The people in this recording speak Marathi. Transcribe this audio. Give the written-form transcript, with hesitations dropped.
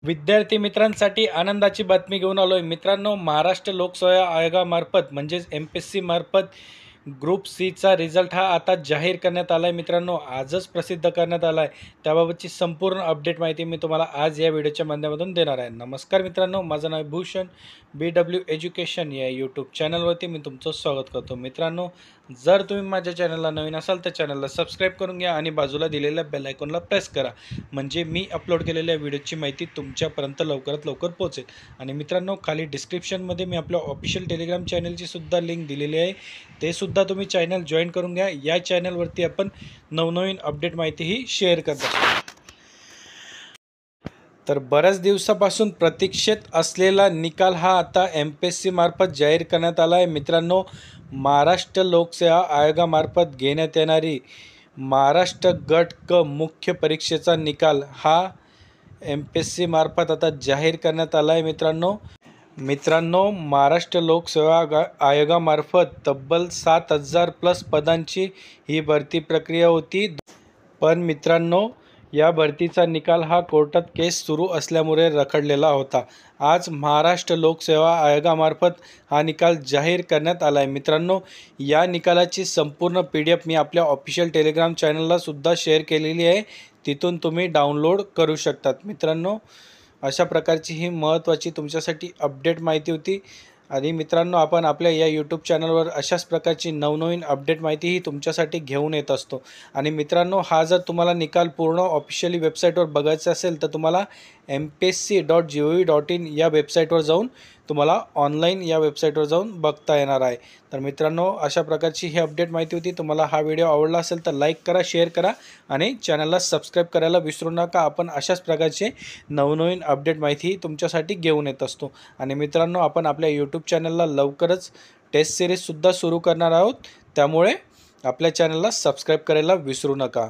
विद्यार्थी मित्रांसाठी आनंदाची बातमी घेऊन आलोय मित्रांनो. महाराष्ट्र लोकसेवा आयोगामार्फत म्हणजेच MPSC मार्फत ग्रुप सीचा रिझल्ट हा आता जाहीर करण्यात आला आहे मित्रांनो. आजच प्रसिद्ध करण्यात आला आहे. त्याबाबतची संपूर्ण अपडेट माहिती मी तुम्हाला आज या व्हिडिओच्या माध्यमातून देणार आहे. नमस्कार मित्रांनो, माझं नाव भूषण. BW एज्युकेशन या यूट्यूब चॅनलवरती मी तुमचं स्वागत करतो. मित्रांनो, जर तुम्ही माझ्या चॅनलला नवीन असाल तर चॅनलला सबस्क्राईब करून घ्या आणि बाजूला दिलेल्या बेल आयकॉनला प्रेस करा, म्हणजे मी अपलोड केलेल्या व्हिडिओची माहिती तुमच्यापर्यंत लवकरात लवकर पोहोचेल. आणि मित्रांनो, खाली डिस्क्रिप्शनमध्ये मी आपल्या ऑफिशियल टेलिग्राम चॅनलची सुद्धा लिंक दिलेली आहे. ते सुद्धा तुम्ही चॅनल जॉईन करून घ्या. या चॅनलवरती आपण नवनवीन अपडेट माहितीही शेअर करतो. तर बऱ्याच दिवसापासून प्रतीक्षेत असलेला निकाल हा आता MPSC मार्फत जाहीर करण्यात आला आहे मित्रांनो. महाराष्ट्र लोकसेवा आयोगामार्फत घेण्यात येणारी महाराष्ट्र गट क मुख्य परीक्षेचा निकाल हा MPSC मार्फत आता जाहीर करण्यात आला आहे मित्रांनो, महाराष्ट्र लोकसेवा आयोगामार्फत तब्बल 7,000 प्लस पदांची ही भरती प्रक्रिया होती. पण मित्रांनो, या भरतीचा निकाल हा कोर्टात केस सुरू असल्यामुळे रखडलेला होता. आज महाराष्ट्र लोकसेवा आयोगामार्फत हा निकाल जाहीर करण्यात आला आहे मित्रांनो. या निकालाची संपूर्ण PDF मी आपल्या ऑफिशियल टेलिग्राम चॅनलला सुद्धा शेअर केलेली आहे. तिथून तुम्ही डाउनलोड करू शकतात मित्रांनो. अशा प्रकारची ही महत्त्वाची तुमच्यासाठी अपडेट माहिती होती. आणि मित्रांनो, आपण आपल्या या यूट्यूब चॅनलवर अशाच प्रकारची नवनवीन अपडेट माहितीही तुमच्यासाठी घेऊन येत असतो. आणि मित्रांनो, हा जर तुम्हाला निकाल पूर्ण ऑफिशियली वेबसाईटवर बघायचा असेल तर तुम्हाला mpsc.gov.in या वेबसाईटवर जाऊन तुम्हाला ऑनलाईन या वेबसाईटवर जाऊन बघता येणार आहे. तर मित्रांनो, अशा प्रकारची ही अपडेट माहिती होती. तुम्हाला हा व्हिडिओ आवडला असेल तर लाईक करा, शेअर करा आणि चॅनलला सबस्क्राईब करायला विसरू नका. आपण अशाच प्रकारचे नवनवीन अपडेट माहिती तुमच्यासाठी घेऊन येत असतो. आणि मित्रांनो, आपण आपल्या यूट्यूब चॅनलला लवकरच टेस्ट सिरीजसुद्धा सुरू करणार आहोत. त्यामुळे आपल्या चॅनलला सबस्क्राईब करायला विसरू नका.